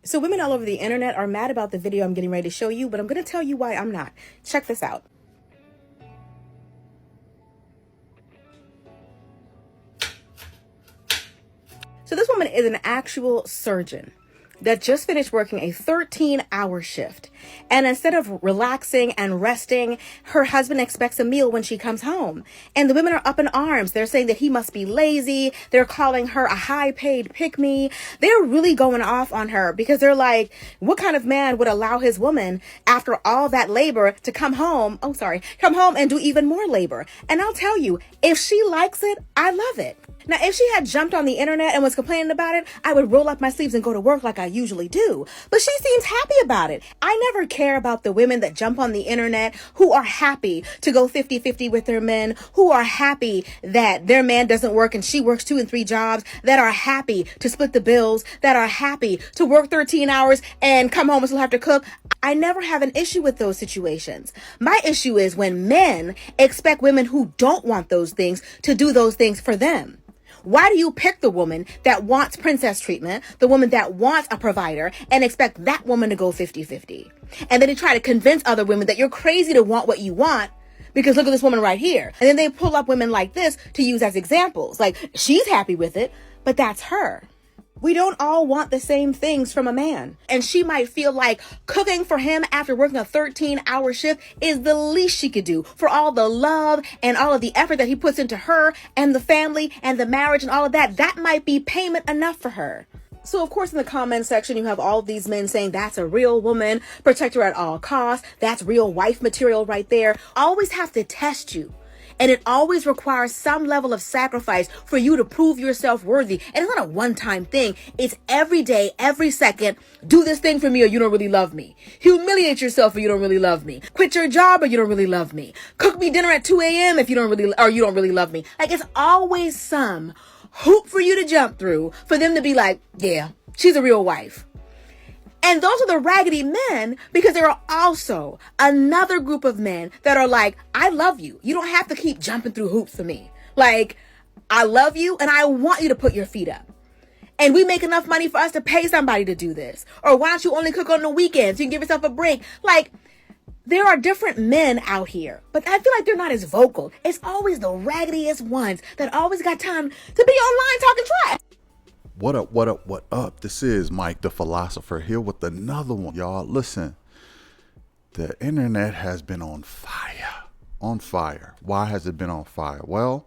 So women all over the internet are mad about the video I'm getting ready to show you, but I'm going to tell you why I'm not. Check this out. So this woman is an actual surgeon that just finished working a 13-hour shift. And instead of relaxing and resting, her husband expects a meal when she comes home. And the women are up in arms. They're saying that he must be lazy. They're calling her a high-paid pick-me. They're really going off on her because they're like, what kind of man would allow his woman, after all that labor, to come home and do even more labor? And I'll tell you, if she likes it, I love it. Now, if she had jumped on the internet and was complaining about it, I would roll up my sleeves and go to work like I usually do. But she seems happy about it. I never care about the women that jump on the internet who are happy to go 50-50 with their men, who are happy that their man doesn't work and she works 2 and 3 jobs, that are happy to split the bills, that are happy to work 13 hours and come home and still have to cook. I never have an issue with those situations. My issue is when men expect women who don't want those things to do those things for them. Why do you pick the woman that wants princess treatment, the woman that wants a provider, and expect that woman to go 50-50? And then you try to convince other women that you're crazy to want what you want because look at this woman right here. And then they pull up women like this to use as examples. Like, she's happy with it, but that's her. We don't all want the same things from a man. And she might feel like cooking for him after working a 13-hour shift is the least she could do for all the love and all of the effort that he puts into her and the family and the marriage and all of that. That might be payment enough for her. So, of course, in the comment section, you have all of these men saying that's a real woman, protect her at all costs. That's real wife material right there. Always have to test you. And it always requires some level of sacrifice for you to prove yourself worthy. And it's not a one-time thing. It's every day, every second. Do this thing for me or you don't really love me. Humiliate yourself or you don't really love me. Quit your job or you don't really love me. Cook me dinner at 2 a.m. if you don't really love me. Like, it's always some hoop for you to jump through for them to be like, yeah, she's a real wife. And those are the raggedy men because there are also another group of men that are like, I love you. You don't have to keep jumping through hoops for me. Like, I love you and I want you to put your feet up. And we make enough money for us to pay somebody to do this. Or why don't you only cook on the weekends? You can give yourself a break. Like, there are different men out here, but I feel like they're not as vocal. It's always the raggediest ones that always got time to be online talking trash. What up, what up, what up? This is Mike the Philosopher here with another one. Y'all, listen, the internet has been on fire. On fire. Why has it been on fire? Well,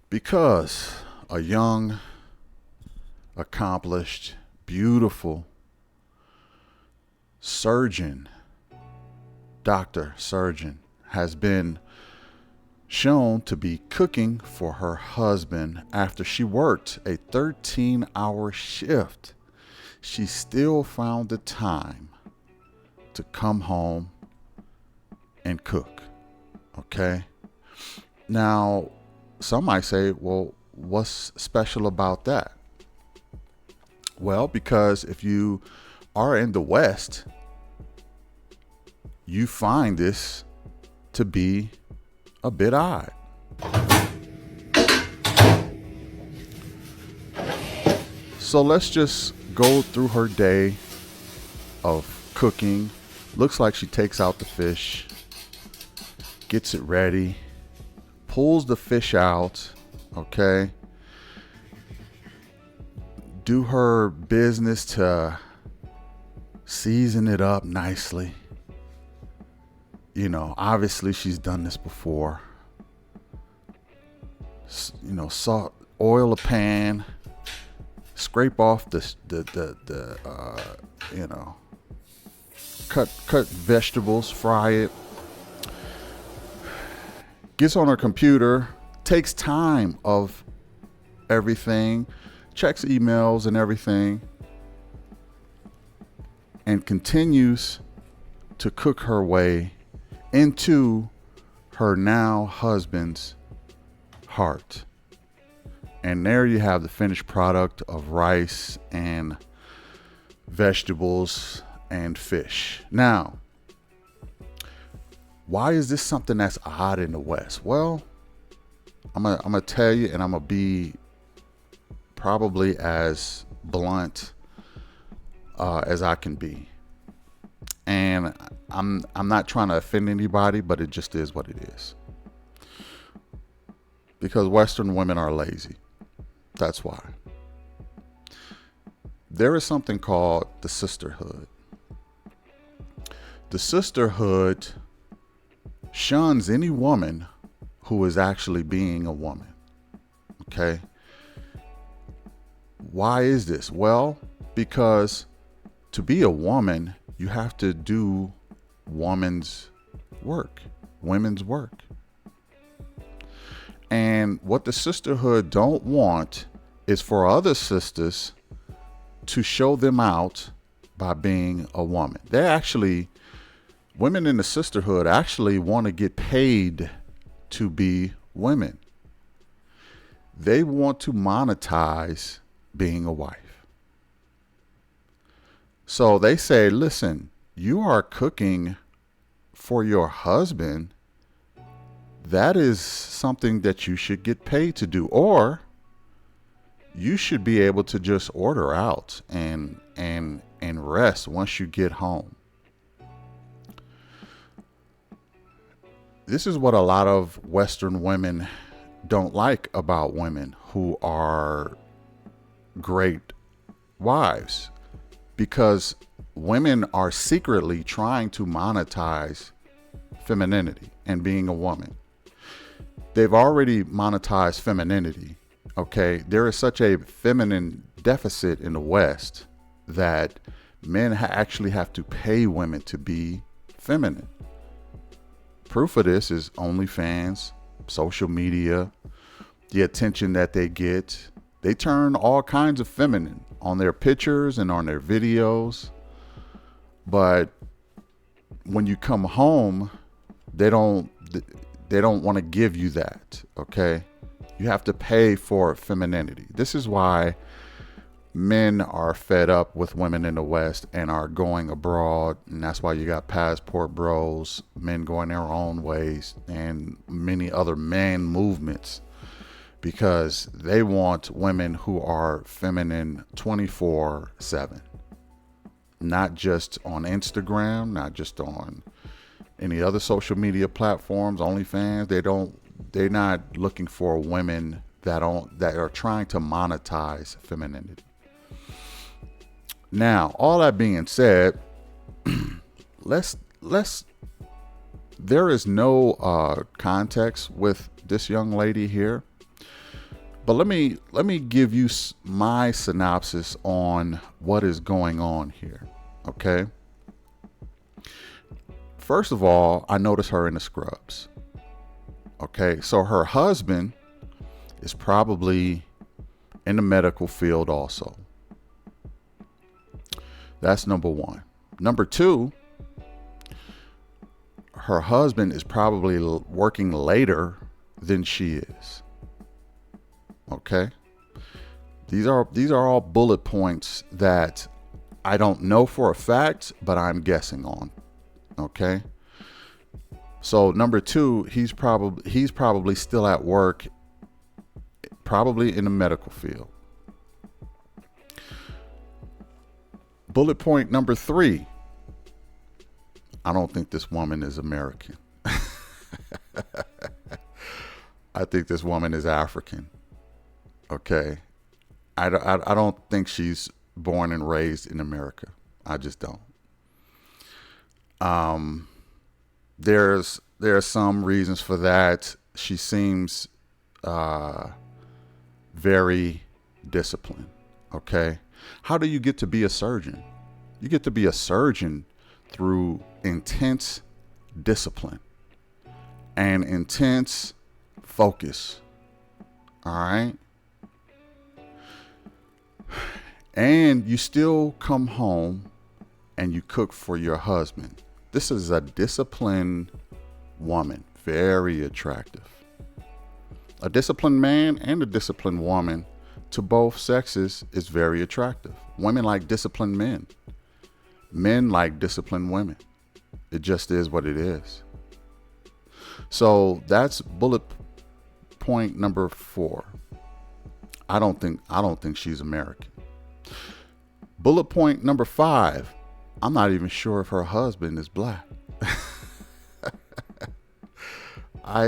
because a young, accomplished, beautiful doctor surgeon, has been shown to be cooking for her husband after she worked a 13-hour shift. She still found the time to come home and cook. Okay? Now, some might say, well, what's special about that? Well, because if you are in the West, you find this to be a bit odd. So let's just go through her day of cooking. Looks like she takes out the fish, gets it ready, pulls the fish out, okay? Do her business to season it up nicely. You know, obviously she's done this before. You know, salt, oil a pan, scrape off cut vegetables, fry it. Gets on her computer, takes time of everything, checks emails and everything, and continues to cook her way into her now husband's heart. And there you have the finished product of rice and vegetables and fish. Now, why is this something that's odd in the West? Well, I'm gonna tell you, and I'm gonna be probably as blunt as I can be. And I'm not trying to offend anybody, but it just is what it is. Because Western women are lazy. That's why. There is something called the sisterhood. The sisterhood shuns any woman who is actually being a woman. Okay? Why is this? Well, because to be a woman, you have to do women's work. And what the sisterhood don't want is for other sisters to show them out by being a woman. Women in the sisterhood actually want to get paid to be women. They want to monetize being a wife. So they say, listen, you are cooking for your husband. That is something that you should get paid to do. Or you should be able to just order out and rest once you get home. This is what a lot of Western women don't like about women who are great wives, because women are secretly trying to monetize femininity and being a woman. They've already monetized femininity. Okay, there is such a feminine deficit in the West that men actually have to pay women to be feminine. Proof of this is OnlyFans, social media, the attention that they get. They turn all kinds of feminine on their pictures and on their videos. But when you come home, they don't want to give you that, okay? You have to pay for femininity. This is why men are fed up with women in the West and are going abroad. And that's why you got passport bros, men going their own ways, and many other man movements, because they want women who are feminine 24/7. Not just on Instagram, not just on any other social media platforms, OnlyFans. They're not looking for women that are trying to monetize femininity. Now, all that being said, there is no context with this young lady here, but let me give you my synopsis on what is going on here. Okay. First of all, I noticed her in the scrubs. Okay, so her husband is probably in the medical field also. That's number one. Number two, her husband is probably working later than she is. Okay? These are all bullet points that I don't know for a fact, but I'm guessing on. Okay? So number two, he's probably still at work, probably in the medical field. Bullet point number three, I don't think this woman is American. I think this woman is African. Okay. I don't think she's born and raised in America. I just don't. There's some reasons for that. She seems very disciplined. Okay. How do you get to be a surgeon? You get to be a surgeon through intense discipline and intense focus. All right. And you still come home and you cook for your husband. This is a disciplined woman, very attractive. A disciplined man and a disciplined woman, to both sexes, is very attractive. Women like disciplined men. Men like disciplined women. It just is what it is. So that's bullet point number 4. I don't think she's American. Bullet point number 5. I'm not even sure if her husband is black.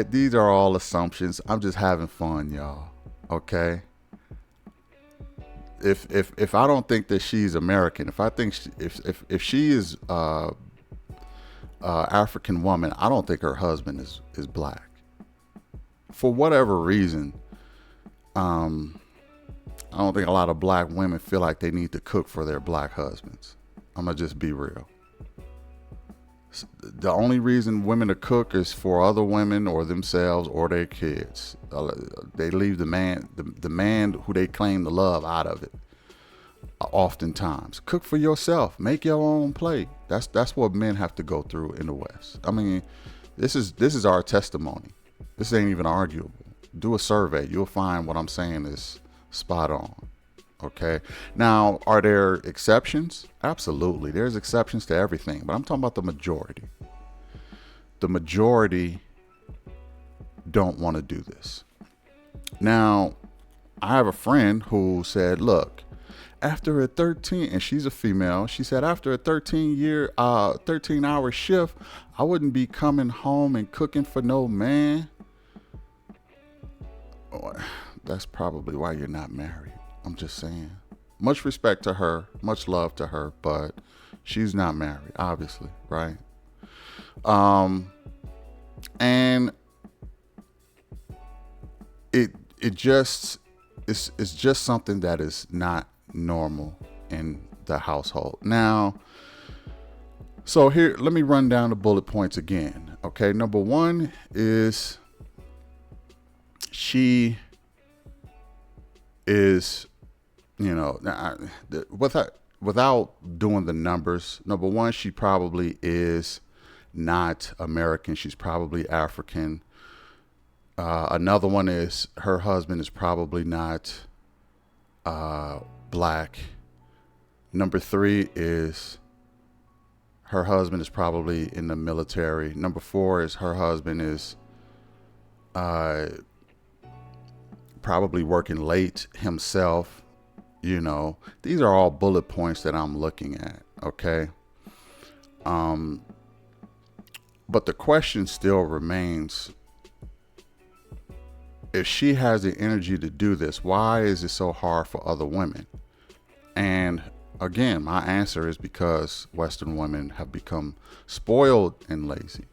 These are all assumptions. I'm just having fun, y'all. Okay. If I don't think that she's American, if I think if she is African woman, I don't think her husband is black. For whatever reason, I don't think a lot of black women feel like they need to cook for their black husbands. I'm gonna just be real. The only reason women to cook is for other women or themselves or their kids. They leave the man who they claim to love out of it. Oftentimes, cook for yourself. Make your own plate. That's what men have to go through in the West. I mean, this is our testimony. This ain't even arguable. Do a survey. You'll find what I'm saying is spot on. Okay. Now, are there exceptions? Absolutely. There's exceptions to everything, but I'm talking about the majority. The majority don't want to do this. Now, I have a friend who said, look, after a 13, and she's a female, she said, after a 13-hour shift, I wouldn't be coming home and cooking for no man. That's probably why you're not married. I'm just saying. Much respect to her, much love to her, but she's not married, obviously, right? And it's just something that is not normal in the household. Now, so here, let me run down the bullet points again. Okay, number 1 is she is, without doing the numbers, number 1, she probably is not American. She's probably African. Another one is her husband is probably not black. Number 3 is her husband is probably in the military. Number 4 is her husband is probably working late himself. These are all bullet points that I'm looking at. Okay. But the question still remains, if she has the energy to do this, why is it so hard for other women? And again, my answer is because Western women have become spoiled and lazy.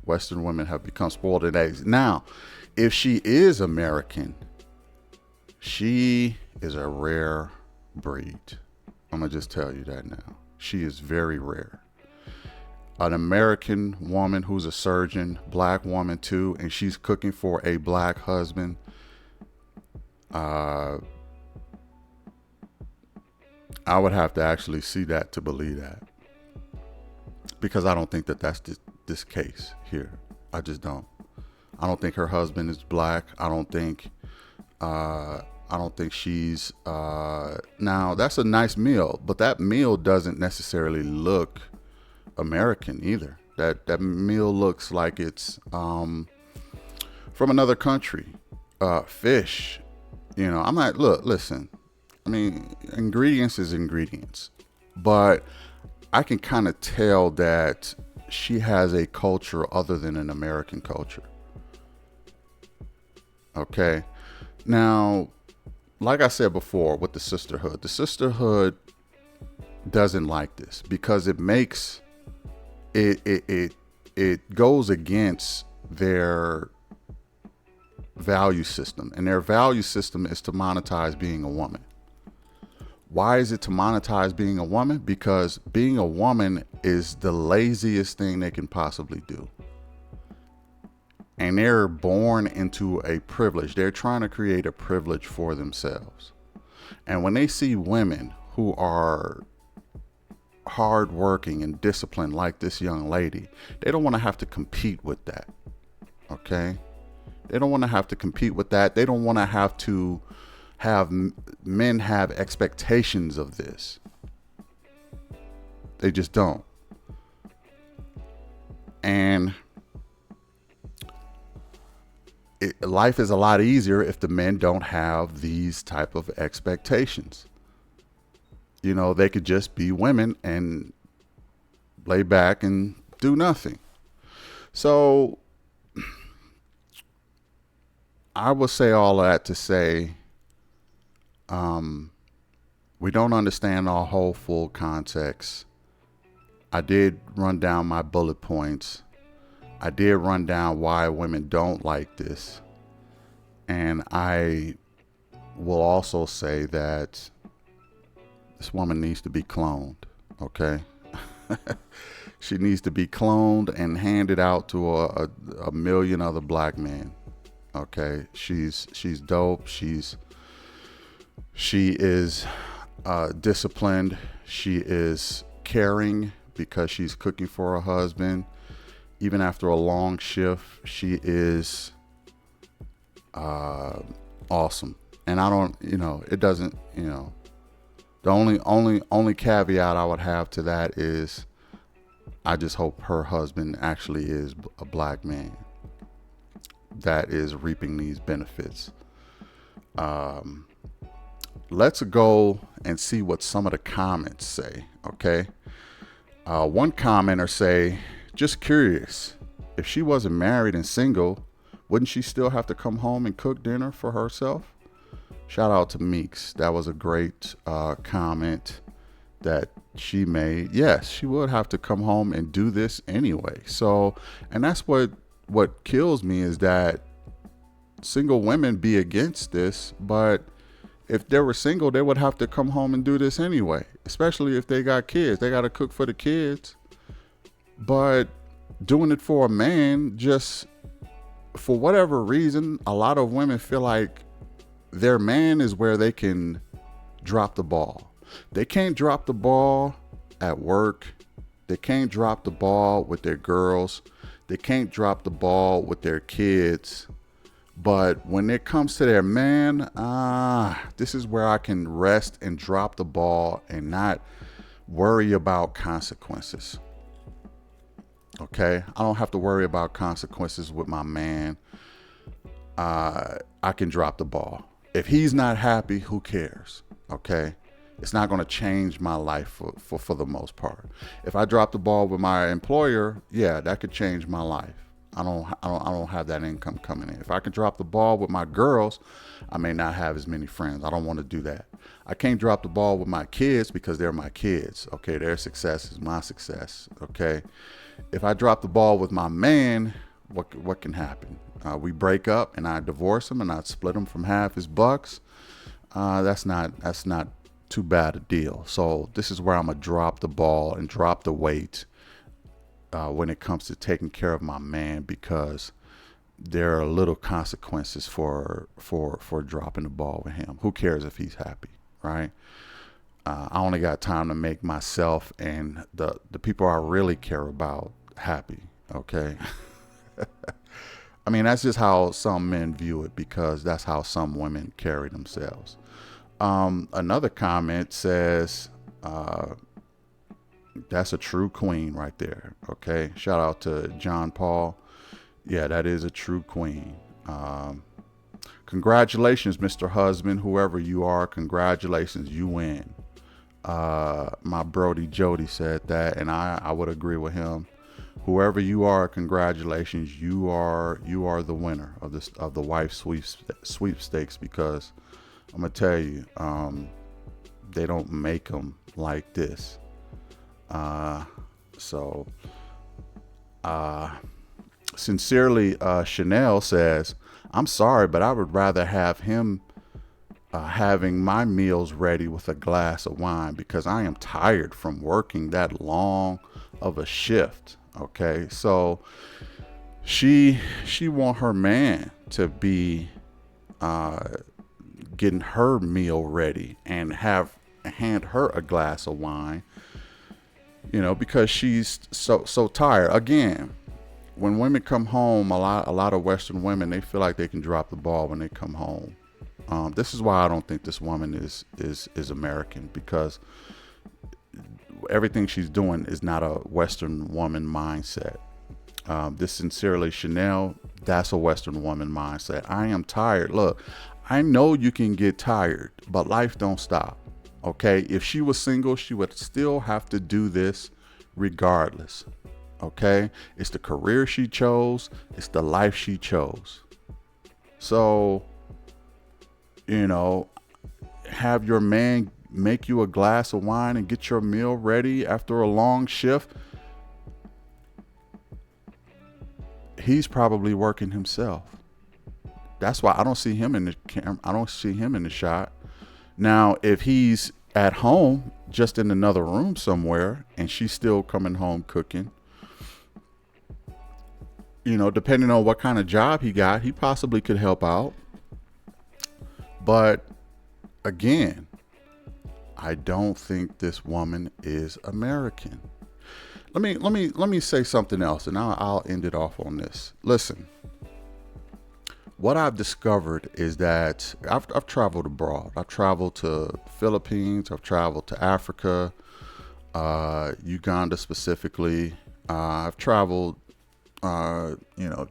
Western women have become spoiled and lazy. Now, if she is American, she is a rare breed. I'm going to just tell you that now. She is very rare. An American woman who's a surgeon, black woman too, and she's cooking for a black husband. I would have to actually see that to believe that, because I don't think that that's this case here. I just don't. I don't think her husband is black. I don't think she's now that's a nice meal, but that meal doesn't necessarily look American either. That meal looks like it's from another country. Fish, I'm not, listen, I mean, ingredients is ingredients, but I can kind of tell that she has a culture other than an American culture. Okay. Now, like I said before with the sisterhood doesn't like this because it makes it goes against their value system, and their value system is to monetize being a woman. Why is it to monetize being a woman? Because being a woman is the laziest thing they can possibly do. And they're born into a privilege. They're trying to create a privilege for themselves. And when they see women who are hardworking and disciplined like this young lady, they don't want to have to compete with that. Okay? They don't want to have to compete with that. They don't want to have men have expectations of this. They just don't. And life is a lot easier if the men don't have these type of expectations. they could just be women and lay back and do nothing. So I would say all that to say, we don't understand our whole full context. I did run down my bullet points. I did run down why women don't like this. And I will also say that this woman needs to be cloned, okay? She needs to be cloned and handed out to a million other black men, okay? She's dope. She is disciplined. She is caring because she's cooking for her husband. Even after a long shift, she is awesome. And I don't, it doesn't, the only caveat I would have to that is I just hope her husband actually is a black man that is reaping these benefits. Let's go and see what some of the comments say, okay? One commenter say, just curious, if she wasn't married and single, wouldn't she still have to come home and cook dinner for herself? Shout out to Meeks. That was a great comment that she made. Yes, she would have to come home and do this anyway. So, and that's what kills me is that single women be against this, but if they were single, they would have to come home and do this anyway, especially if they got kids. They got to cook for the kids. But doing it for a man, just for whatever reason, a lot of women feel like their man is where they can drop the ball. They can't drop the ball at work. They can't drop the ball with their girls. They can't drop the ball with their kids. But when it comes to their man, this is where I can rest and drop the ball and not worry about consequences. Okay? I don't have to worry about consequences with my man. I can drop the ball. If he's not happy, who cares? Okay? It's not going to change my life for the most part. If I drop the ball with my employer, yeah, that could change my life. I don't have that income coming in. If I can drop the ball with my girls, I may not have as many friends. I don't want to do that. I can't drop the ball with my kids because they're my kids. Okay, their success is my success. Okay, if I drop the ball with my man, what can happen? We break up and I divorce him and I split him from half his bucks. That's not too bad a deal. So this is where I'm gonna drop the ball and drop the weight when it comes to taking care of my man, because there are little consequences for dropping the ball with him. Who cares if he's happy, right? I only got time to make myself and the people I really care about happy, okay? I mean, that's just how some men view it, because that's how some women carry themselves. Another comment says, that's a true queen right there. Okay. Shout out to John Paul. Yeah, that is a true queen. Congratulations, Mr. Husband, whoever you are. Congratulations. You win. My Brody Jody said that, and I would agree with him. Whoever you are, congratulations. You are the winner of the wife sweepstakes, because I'm gonna tell you, they don't make them like this. Sincerely, Chanel says, I'm sorry, but I would rather have him having my meals ready with a glass of wine, because I am tired from working that long of a shift. Okay, so she want her man to be getting her meal ready and hand her a glass of wine, because she's so tired. Again, when women come home, a lot of Western women, they feel like they can drop the ball when they come home. This is why I don't think this woman is American, because everything she's doing is not a Western woman mindset. This sincerely Chanel, that's a Western woman mindset. I am tired. Look, I know you can get tired, but life don't stop. Okay. If she was single, she would still have to do this regardless. Okay. It's the career she chose, it's the life she chose. So, you know, have your man make you a glass of wine and get your meal ready after a long shift. He's probably working himself. That's why I don't see him in the camera. I don't see him in the shot. Now, if he's at home, just in another room somewhere, and she's still coming home cooking, depending on what kind of job he got, he possibly could help out. But again, I don't think this woman is American. Let me say something else, and I'll end it off on this. Listen, what I've discovered is that I've traveled abroad. I've traveled to Philippines. I've traveled to Africa, Uganda specifically. I've traveled,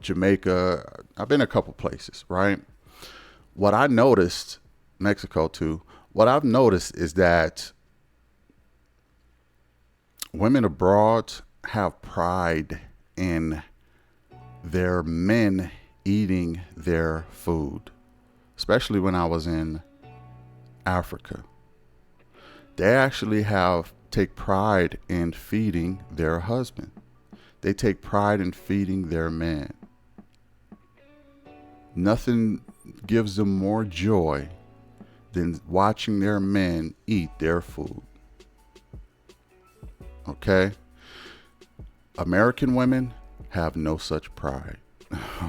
Jamaica. I've been a couple places, right? What I noticed, Mexico too. What I've noticed is that women abroad have pride in their men eating their food, especially when I was in Africa. They actually take pride in feeding their husband. They take pride in feeding their man. Nothing gives them more joy than watching their men eat their food. Okay? American women have no such pride.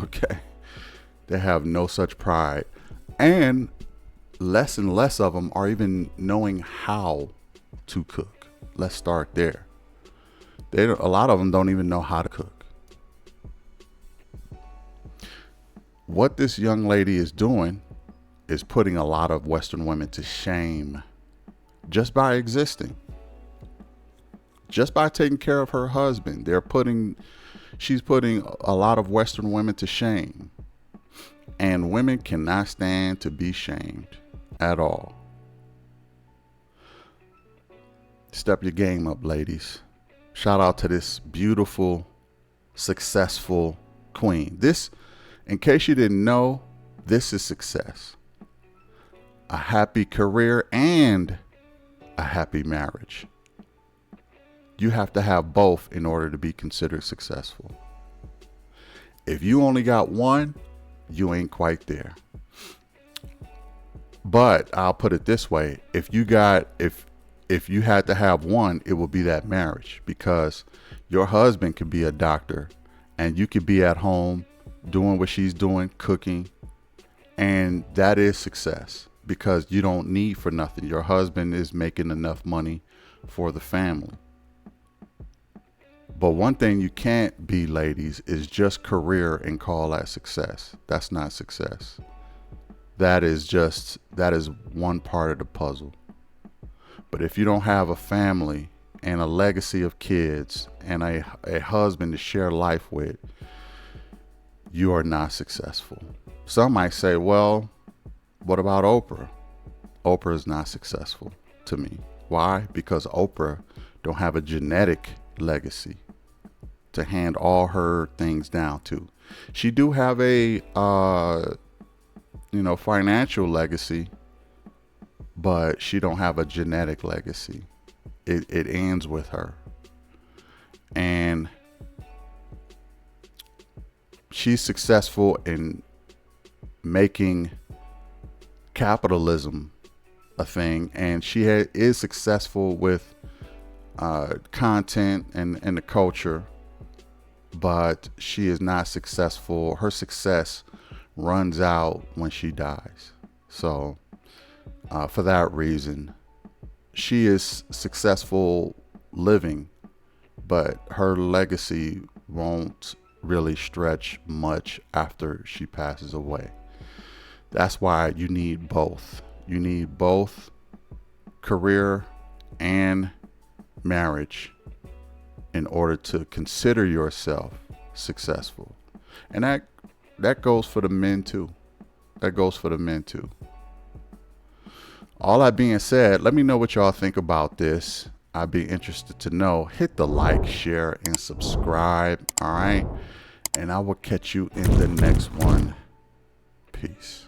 Okay? They have no such pride. And less of them are even knowing how to cook. Let's start there. A lot of them don't even know how to cook. What this young lady is doing is putting a lot of Western women to shame just by existing. Just by taking care of her husband, she's putting a lot of Western women to shame. And women cannot stand to be shamed at all. Step your game up, ladies. Shout out to this beautiful, successful queen. This, in case you didn't know, this is success. A happy career and a happy marriage. You have to have both in order to be considered successful. If you only got one, you ain't quite there. But I'll put it this way. If you had to have one, it would be that marriage, because your husband could be a doctor and you could be at home doing what she's doing, cooking. And that is success, because you don't need for nothing. Your husband is making enough money for the family. But one thing you can't be, ladies, is just career and call that success. That's not success. That is one part of the puzzle. But if you don't have a family and a legacy of kids and a husband to share life with, you are not successful. Some might say, well, what about Oprah? Oprah is not successful to me. Why? Because Oprah don't have a genetic legacy to hand all her things down to. She do have a financial legacy, but she don't have a genetic legacy. It ends with her. And she's successful in making capitalism a thing, and she is successful with content and the culture, but she is not successful. Her success runs out when she dies. So for that reason, she is successful living, but her legacy won't really stretch much after she passes away. That's why you need both. You need both career and marriage in order to consider yourself successful. And that goes for the men too. That goes for the men too. All that being said, let me know what y'all think about this. I'd be interested to know. Hit the like, share, and subscribe. All right. And I will catch you in the next one. Peace.